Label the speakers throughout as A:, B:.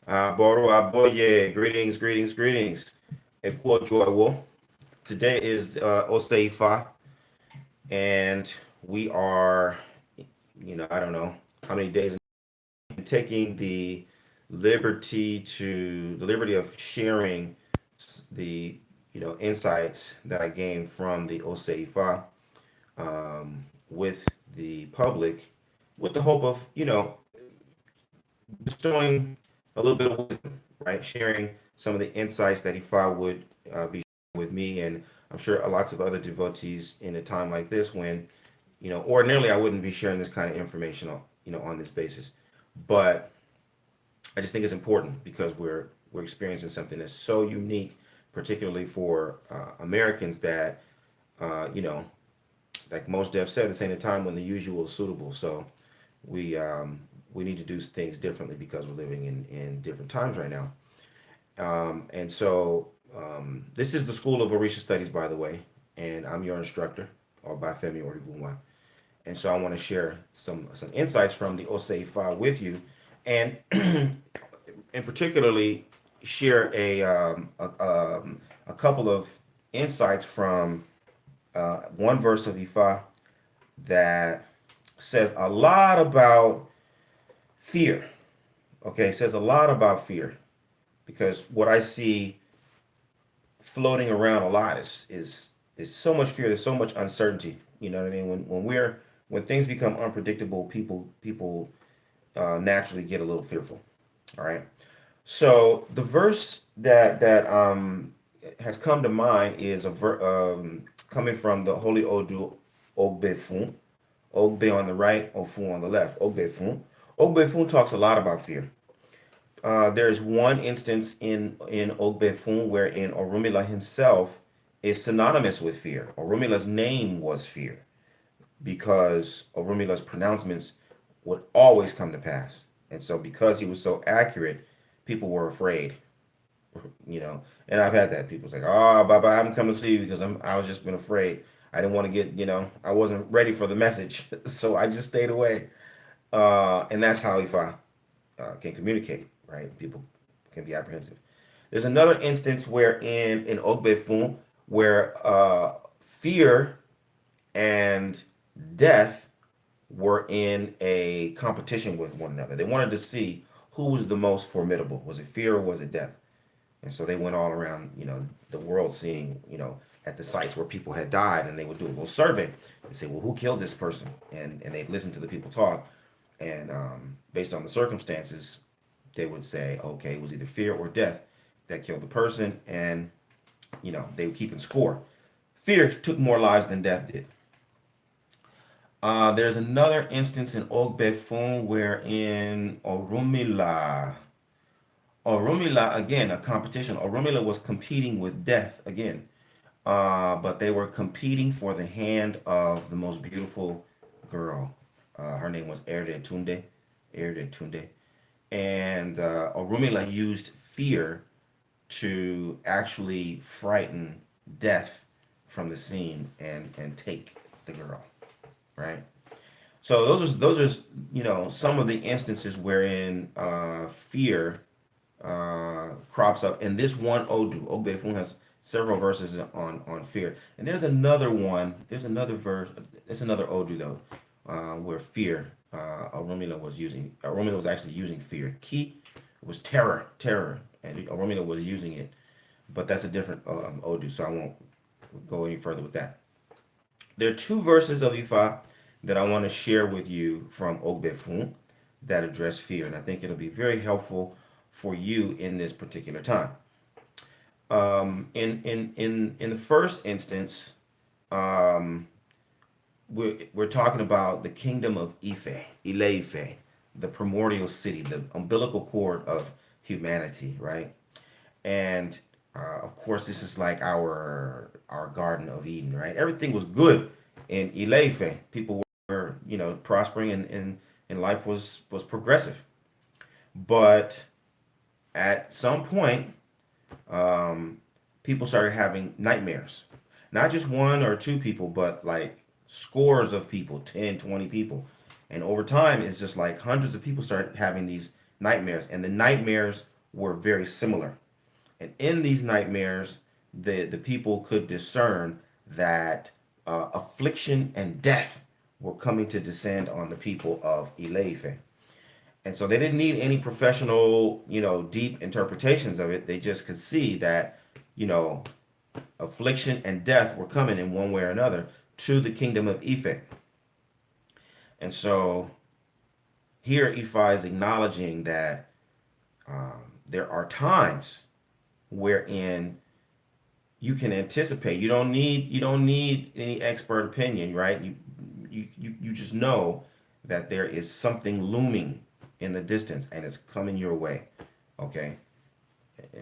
A: Boro Aboye, greetings, greetings, greetings. Ekwojuawo. Today is Oseifa, and we are, I don't know how many days, taking the liberty of sharing the, insights that I gained from the Oseifa with the public, with the hope of, bestowing a little bit of wisdom, right? Sharing some of the insights that Ifa would be sharing with me, and I'm sure lots of other devotees in a time like this when, ordinarily I wouldn't be sharing this kind of information on, on this basis. But I just think it's important because we're experiencing something that's so unique, particularly for Americans that, uh, you know, like most devs said, this ain't a time when the usual is suitable. So we um, we need to do things differently because we're living in different times right now. This is the School of Orisha Studies, by the way, and I'm your instructor, or by Femi Oribunwa. And so I want to share some insights from the Osei file with you, and and particularly share a couple of insights from one verse of Ifa that says a lot about fear. Okay, it says a lot about fear because what I see floating around a lot is so much fear. There's so much uncertainty. You know what I mean? When things become unpredictable, people naturally get a little fearful. All right. So the verse that has come to mind is coming from the Holy Odu Ogbefun. Ogbe on the right, Ofun on the left. Ogbefun. Ogbefun talks a lot about fear. There's one instance in Ogbefun wherein Orunmila himself is synonymous with fear. Orunmila's name was fear because Orunmila's pronouncements would always come to pass. And so because he was so accurate, people were afraid, And I've had that. People's like, "Oh, Baba, I'm coming to see you because I was just been afraid. I didn't want to get, I wasn't ready for the message, so I just stayed away." And that's how Ifa can communicate, right? People can be apprehensive. There's another instance where in Ogbefun where fear and death were in a competition with one another. They wanted to see who was the most formidable. Was it fear or was it death? And so they went all around, the world seeing, at the sites where people had died, and they would do a little survey and say, well, who killed this person? And they'd listen to the people talk, and based on the circumstances, they would say, okay, it was either fear or death that killed the person, and they would keep in score. Fear took more lives than death did. There's another instance in Ogbefun where in Orumila, again, a competition. Orumila was competing with death again, but they were competing for the hand of the most beautiful girl. Her name was Erde Tunde. Erde Tunde. And Orumila used fear to actually frighten death from the scene and take the girl, right? So those are some of the instances wherein fear crops up. And this one Odu, Ogbefun has several verses on fear. And there's another one, there's another verse, it's another Odu though, where fear, Oromila was actually using fear. Ki was terror, and Oromila was using it. But that's a different Odu, so I won't go any further with that. There are two verses of Ifa that I want to share with you from Ogbefun that address fear, and I think it'll be very helpful for you in this particular time. In the first instance, um, we're talking about the kingdom of Ife, Ile-Ife, the primordial city, the umbilical cord of humanity, right? And of course, this is like our Garden of Eden, right? Everything was good in Ile-Ife. People were, prospering, and life was progressive. But at some point, people started having nightmares. Not just one or two people, but like scores of people, 10, 20 people. And over time, it's just like hundreds of people start having these nightmares. And the nightmares were very similar. And in these nightmares, the people could discern that affliction and death were coming to descend on the people of Ileife. And so they didn't need any professional, deep interpretations of it. They just could see that, you know, affliction and death were coming in one way or another to the kingdom of Ife. And so here Ifa is acknowledging that there are times wherein you can anticipate. You don't need any expert opinion, right? You just know that there is something looming in the distance and it's coming your way. Okay.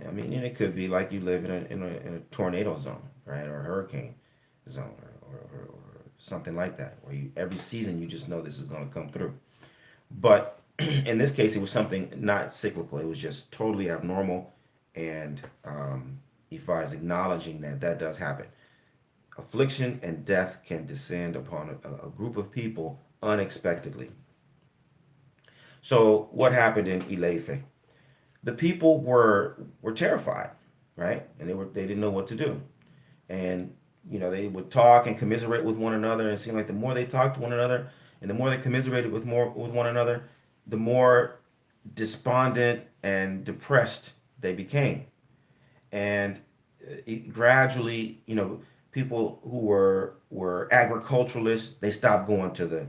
A: I mean, and it could be like you live in a tornado zone, right, or a hurricane zone, or something like that, where every season you just know this is going to come through. But in this case, it was something not cyclical. It was just totally abnormal, and Ifa is acknowledging that that does happen. Affliction and death can descend upon a group of people unexpectedly. So what happened in Ilefe? The people were terrified, right? And they didn't know what to do. And they would talk and commiserate with one another, and it seemed like the more they talked to one another and the more they commiserated with one another, the more despondent and depressed they became. And gradually, people who were agriculturalists, they stopped going to the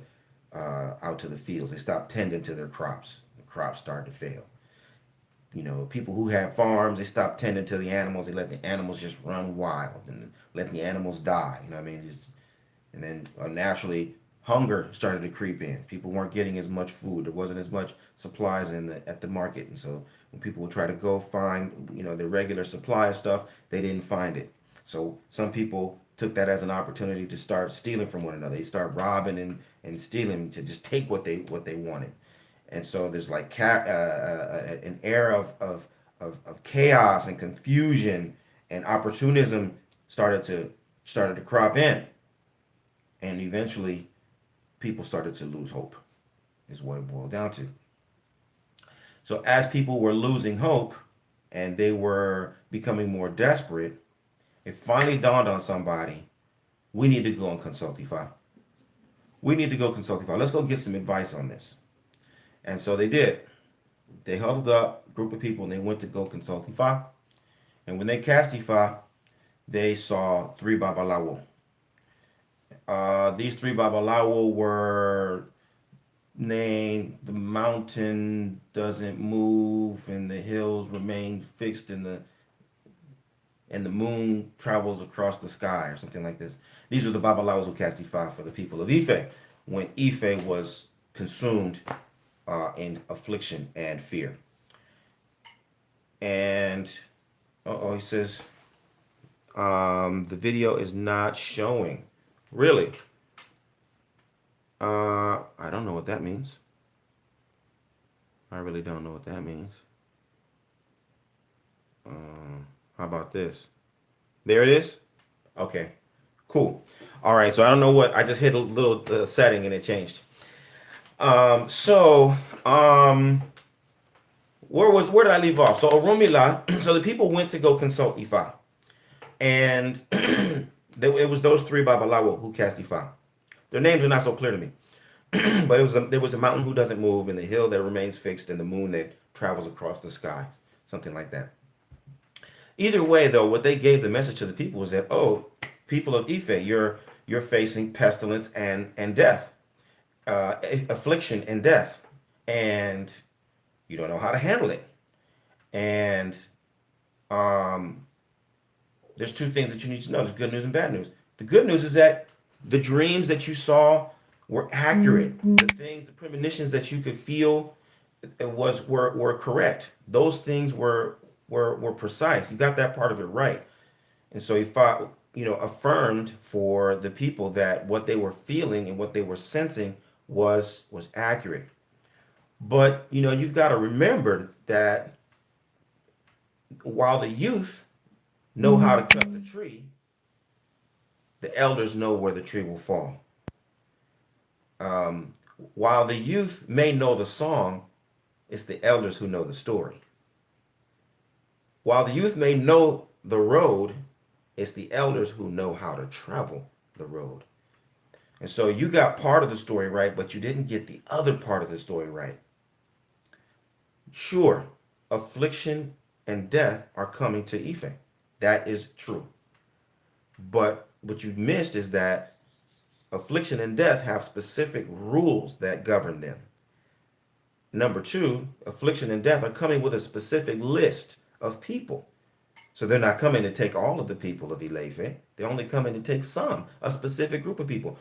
A: out to the fields. They stopped tending to their crops. The crops started to fail. People who had farms, they stopped tending to the animals. They let the animals just run wild and let the animals die. You know what I mean? And then naturally, hunger started to creep in. People weren't getting as much food. There wasn't as much supplies at the market. And so when people would try to go find, the regular supply of stuff, they didn't find it. So some people took that as an opportunity to start stealing from one another. They start robbing and stealing to just take what they wanted. And so there's like an era of chaos and confusion and opportunism started to crop in, and eventually people started to lose hope, is what it boiled down to. So as people were losing hope and they were becoming more desperate, it finally dawned on somebody: we need to go and consult Ifa. We need to go consult Ifa. Let's go get some advice on this. And so they did. They huddled up a group of people and they went to go consult Ifa. And when they cast Ifa, they saw three Babalawo. These three Babalawo were named "The Mountain Doesn't Move and the Hills Remain Fixed and the Moon Travels Across the Sky," or something like this. These were the Babalawos who cast Ifa for the people of Ife when Ife was consumed in affliction and fear. And he says the video is not showing. Really? I don't know what that means. I really don't know what that means. How about this? There it is. Okay, cool. All right, so I don't know what I just hit a little setting and it changed. So where did I leave off? So Oromila, so the people went to go consult Ifa, and it was those three Babalawo who cast Ifa. Their names are not so clear to me, but there was a mountain who doesn't move, and the hill that remains fixed, and the moon that travels across the sky, something like that. Either way, though, what they gave the message to the people was that, oh, people of Ife, you're facing pestilence and death, affliction and death, and you don't know how to handle it. And there's two things that you need to know. There's good news and bad news. The good news is that the dreams that you saw were accurate. The premonitions that you could feel were correct. Those things were precise. You got that part of it right. And so he fought, affirmed for the people that what they were feeling and what they were sensing was accurate. But you've got to remember that while the youth know how to cut the tree, the elders know where the tree will fall. While the youth may know the song, it's the elders who know the story. While the youth may know the road, it's the elders who know how to travel the road. And so you got part of the story right, but you didn't get the other part of the story right. Sure, affliction and death are coming to Ife. That is true. But what you missed is that affliction and death have specific rules that govern them. Number two, affliction and death are coming with a specific list of people. So they're not coming to take all of the people of Ilefe. They're only coming to take some, a specific group of people.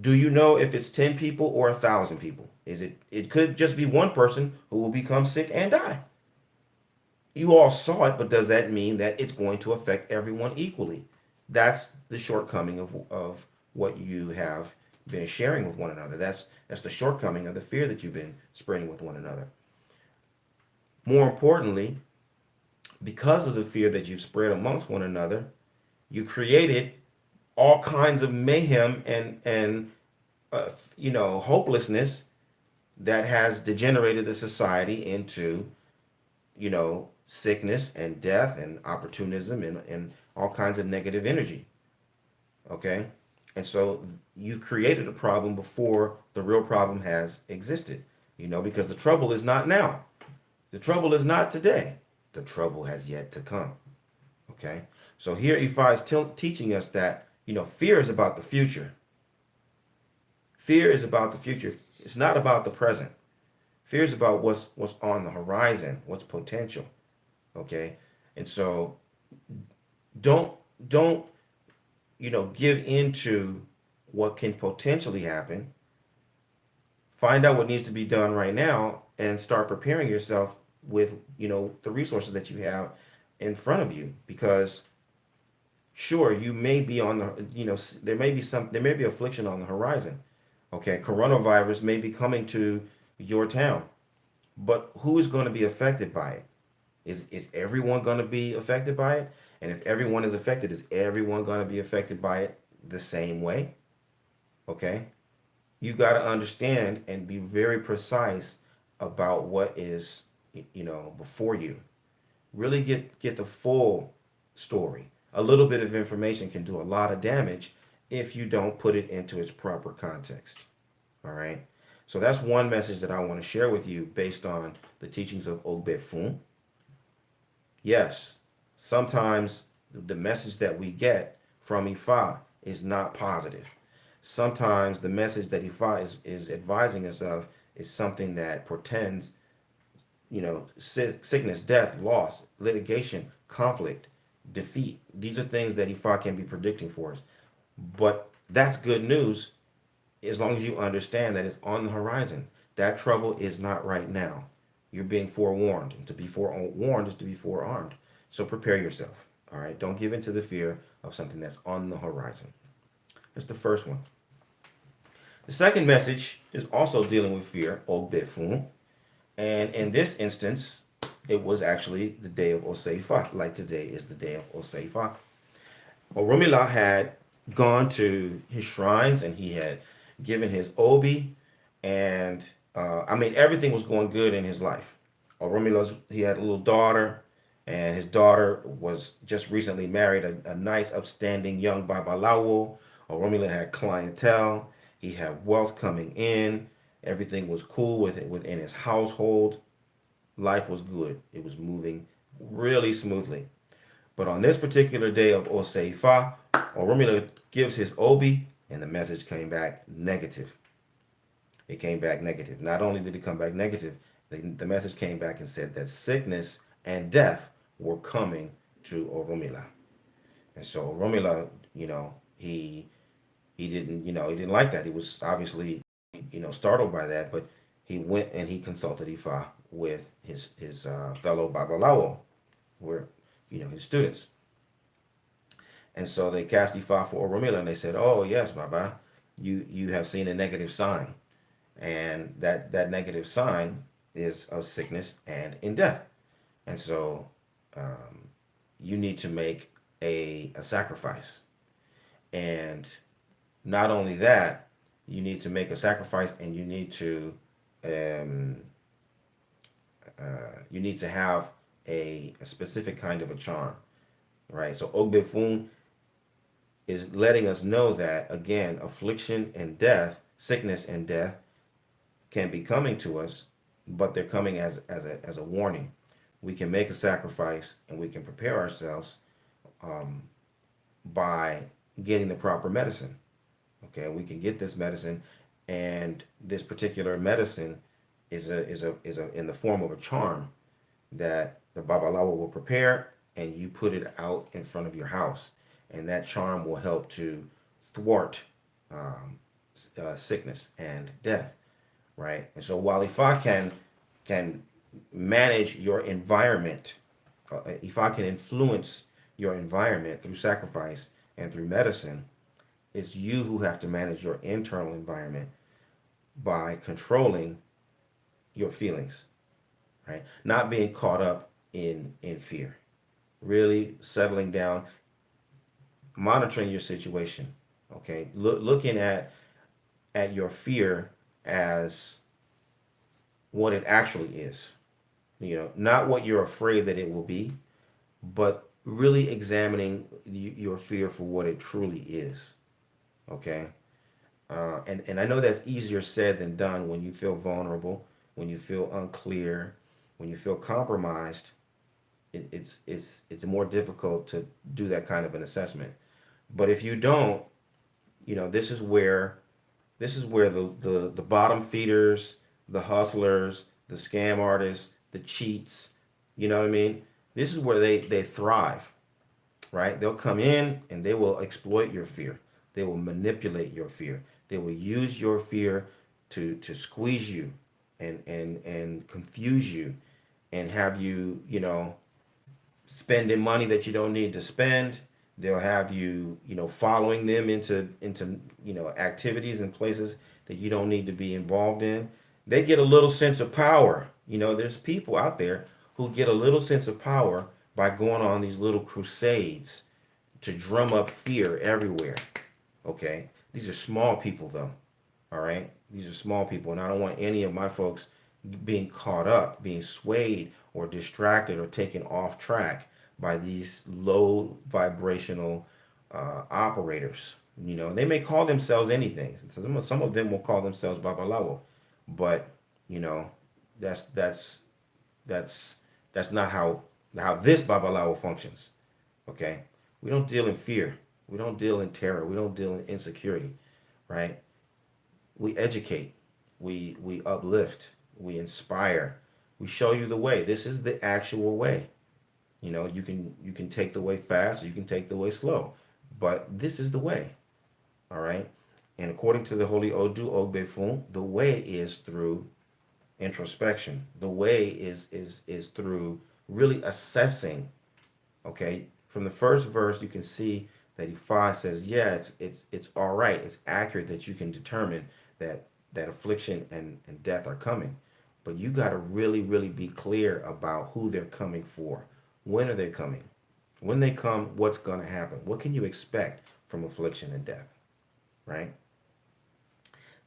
A: Do you know if it's 10 people or 1,000 people? It could just be one person who will become sick and die. You all saw it, but does that mean that it's going to affect everyone equally? That's the shortcoming of what you have been sharing with one another. That's the shortcoming of the fear that you've been spreading with one another. More importantly, because of the fear that you've spread amongst one another, you created all kinds of mayhem and hopelessness that has degenerated the society into sickness and death and opportunism and all kinds of negative energy. Okay, and so you created a problem before the real problem has existed. Because the trouble is not now. The trouble is not today. The trouble has yet to come. Okay, so here Ifa is teaching us that fear is about the future. Fear is about the future. It's not about the present. Fear is about what's on the horizon, what's potential. Okay, and so don't give into what can potentially happen. Find out what needs to be done right now and start preparing yourself with the resources that you have in front of you, because sure, you may be on the there may be affliction on the horizon. Okay, coronavirus may be coming to your town, but who is going to be affected by it? Is everyone going to be affected by it? And if everyone is affected, is everyone going to be affected by it the same way? Okay, you got to understand and be very precise about what is before you. Really get the full story. A little bit of information can do a lot of damage if you don't put it into its proper context. All right. So that's one message that I want to share with you based on the teachings of Ogbefun. Yes, sometimes the message that we get from Ifa is not positive. Sometimes the message that Ifa is advising us of is something that portends sickness, death, loss, litigation, conflict, defeat. These are things that Ifa can be predicting for us. But that's good news as long as you understand that it's on the horizon. That trouble is not right now. You're being forewarned. And to be forewarned is to be forearmed. So prepare yourself. All right. Don't give in to the fear of something that's on the horizon. That's the first one. The second message is also dealing with fear, Ogbefun. And in this instance, it was actually the day of Oseifa, like today is the day of Oseifa. Oromila had gone to his shrines and he had given his obi, and everything was going good in his life. He had a little daughter, and his daughter was just recently married, a nice, upstanding young Babalawo. Oromila had clientele. He had wealth coming in. Everything was cool within his household. Life was good. It was moving really smoothly. But on this particular day of Oseifa, Oromila gives his obi, and the message came back negative. It came back negative. Not only did it come back negative, the message came back and said that sickness and death were coming to Oromila. And so Oromila, he didn't like that. He was obviously, startled by that, but he went and he consulted Ifa with his fellow Babalawo, were, his students. And so they cast Ifa for Oromila, and they said, "Oh yes, Baba, you have seen a negative sign, and that negative sign is of sickness and in death, and so you need to make a sacrifice, and not only that, you need to make a sacrifice, and um, you need to have a specific kind of a charm, right? So Ogbefun is letting us know that, again, affliction and death, sickness and death can be coming to us, but they're coming as a warning. We can make a sacrifice and we can prepare ourselves by getting the proper medicine. Okay, we can get this medicine, and this particular medicine is in the form of a charm that the Babalawo will prepare, and you put it out in front of your house, and that charm will help to thwart um, sickness and death, right? And so while Ifa can manage your environment, Ifa can influence your environment through sacrifice and through medicine, it's you who have to manage your internal environment by controlling your feelings, right? Not being caught up in fear. Really settling down, monitoring your situation. Okay, looking at your fear as what it actually is. Not what you're afraid that it will be, but really examining your fear for what it truly is. Okay, and I know that's easier said than done when you feel vulnerable, when you feel unclear, when you feel compromised. It's more difficult to do that kind of an assessment. But if you don't, this is where the bottom feeders, the hustlers, the scam artists, the cheats, you know what I mean? This is where they thrive, right? They'll come in and they will exploit your fear. They will manipulate your fear. They will use your fear to squeeze you and confuse you and have you, spending money that you don't need to spend. They'll have you, following them into activities and places that you don't need to be involved in. They get a little sense of power. There's people out there who get a little sense of power by going on these little crusades to drum up fear everywhere. Okay? These are small people though. All right? These are small people, and I don't want any of my folks being caught up, being swayed or distracted or taken off track by these low vibrational operators. They may call themselves anything. Some of them will call themselves Babalawo, but you know, that's that's that's that's not how this Babalawo functions. Okay, we don't deal in fear. We don't deal in terror. We don't deal in insecurity, right? We educate. We uplift. We inspire. We show you the way. This is the actual way. You can take the way fast or you can take the way slow, but this is the way. All right. And according to the Holy Odu Ogbefun, the way is through introspection. The way is through really assessing. Okay. From the first verse, you can see that Ifa says, yeah, it's all right. It's accurate that you can determine that affliction and death are coming. But you got to really, really be clear about who they're coming for. When are they coming? When they come, what's going to happen? What can you expect from affliction and death? Right?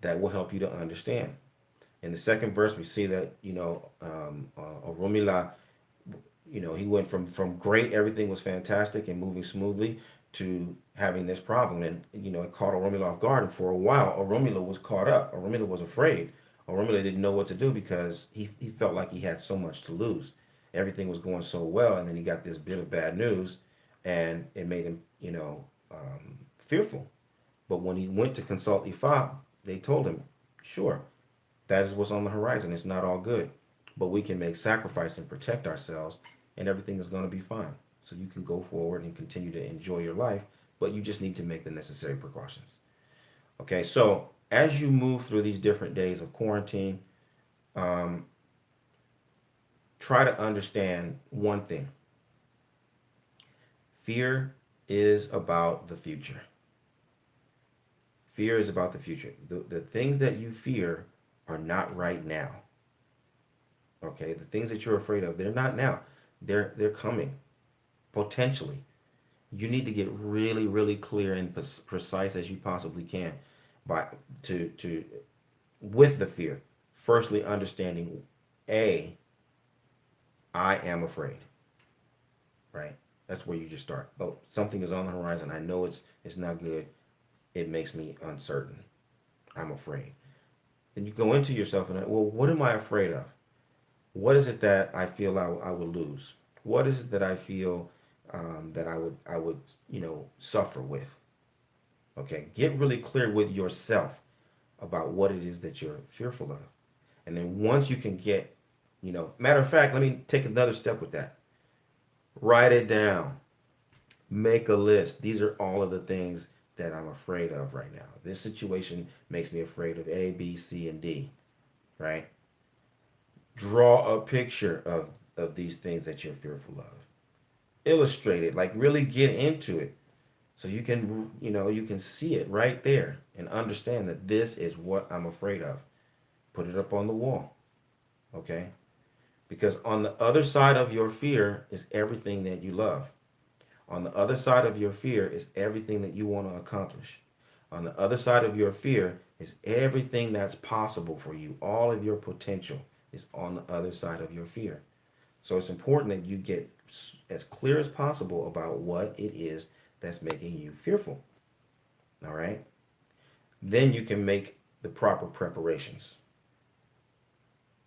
A: That will help you to understand. In the second verse, we see that, Oromila, he went from great, everything was fantastic and moving smoothly, to having this problem. And, it caught Oromila off guard. And for a while, Oromila was caught up. Oromila was afraid. Oromila didn't know what to do because he felt like he had so much to lose. Everything was going so well, and then he got this bit of bad news, and it made him, fearful. But when he went to consult Ifa, they told him, sure, that is what's on the horizon. It's not all good, but we can make sacrifice and protect ourselves, and everything is going to be fine. So you can go forward and continue to enjoy your life, but you just need to make the necessary precautions. Okay, so as you move through these different days of quarantine, um, try to understand one thing. Fear is about the future. Fear is about the future. The things that you fear are not right now. Okay, the things that you're afraid of, they're not now. They're coming, potentially. You need to get really, really clear and precise as you possibly can by to with the fear. Firstly, understanding, A, I am afraid, right? That's where you just start. Oh, something is on the horizon. I know it's not good. It makes me uncertain. I'm afraid. Then you go into yourself and, well, what am I afraid of? What is it that I feel I would lose? What is it that I feel that I would suffer with? Okay, get really clear with yourself about what it is that you're fearful of, and then once you can get, matter of fact, let me take another step with that. Write it down. Make a list. These are all of the things that I'm afraid of right now. This situation makes me afraid of A, B, C, and D. Right? Draw a picture of these things that you're fearful of. Illustrate it, like really get into it so you can see it right there and understand that this is what I'm afraid of. Put it up on the wall, okay? Because on the other side of your fear is everything that you love. On the other side of your fear is everything that you want to accomplish. On the other side of your fear is everything that's possible for you. All of your potential is on the other side of your fear. So it's important that you get as clear as possible about what it is that's making you fearful. All right? Then you can make the proper preparations.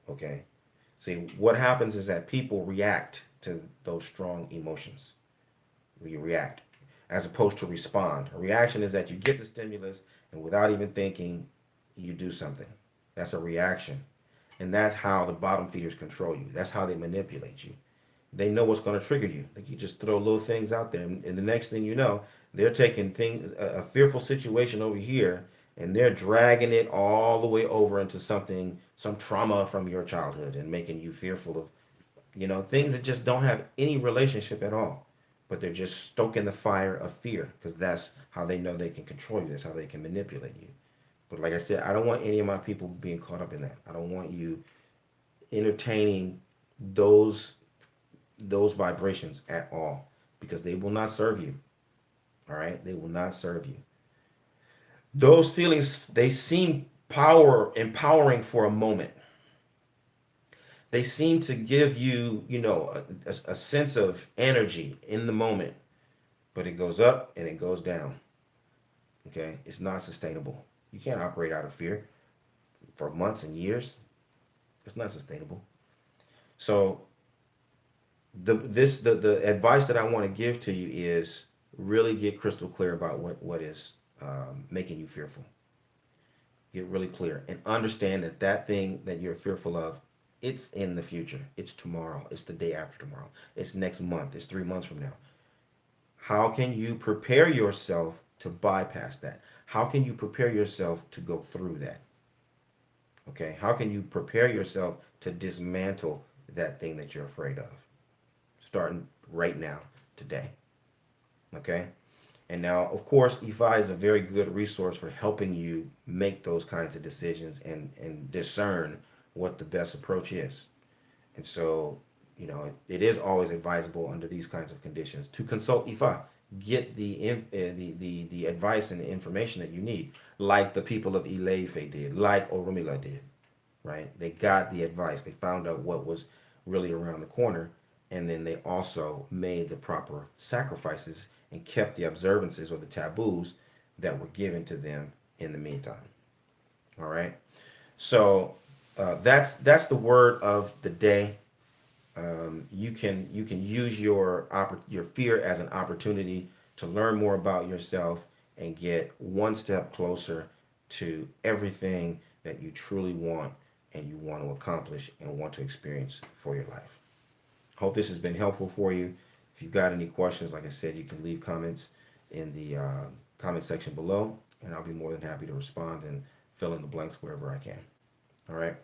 A: Okay? See, what happens is that people react to those strong emotions. We react as opposed to respond. A reaction is that you get the stimulus and without even thinking, you do something. That's a reaction. And that's how the bottom feeders control you. That's how they manipulate you. They know what's going to trigger you. Like you just throw little things out there, and the next thing you know, they're taking things, a fearful situation over here, and they're dragging it all the way over into something, some trauma from your childhood, and making you fearful of, things that just don't have any relationship at all. But they're just stoking the fire of fear because that's how they know they can control you. That's how they can manipulate you. But like I said, I don't want any of my people being caught up in that. I don't want you entertaining those those vibrations at all because they will not serve you. All right? They will not serve you. Those feelings, they seem empowering for a moment. They seem to give you, a sense of energy in the moment, but it goes up and it goes down. Okay? It's not sustainable. You can't operate out of fear for months and years. It's not sustainable. So the advice that I want to give to you is really get crystal clear about what is making you fearful. Get really clear and understand that thing that you're fearful of, it's in the future. It's tomorrow. It's the day after tomorrow. It's next month. It's 3 months from now. How can you prepare yourself to bypass that? How can you prepare yourself to go through that? Okay? How can you prepare yourself to dismantle that thing that you're afraid of? Starting right now, today. Okay? And now, of course, EFI is a very good resource for helping you make those kinds of decisions and discern what the best approach is. And so, it is always advisable under these kinds of conditions to consult EFI. Get the advice and the information that you need, like the people of Ileife did, like Orumila did, right? They got the advice. They found out what was really around the corner, and then they also made the proper sacrifices and kept the observances or the taboos that were given to them in the meantime. All right. So that's the word of the day. You can use your fear as an opportunity to learn more about yourself and get one step closer to everything that you truly want and you want to accomplish and want to experience for your life. Hope this has been helpful for you. If you've got any questions, like I said, you can leave comments in the comment section below, and I'll be more than happy to respond and fill in the blanks wherever I can. All right.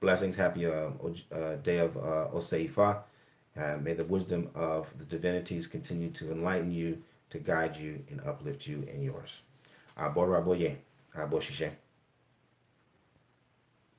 A: Blessings. Happy day of Oseifa. May the wisdom of the divinities continue to enlighten you, to guide you, and uplift you and yours. Aboraboye. Aboshishe.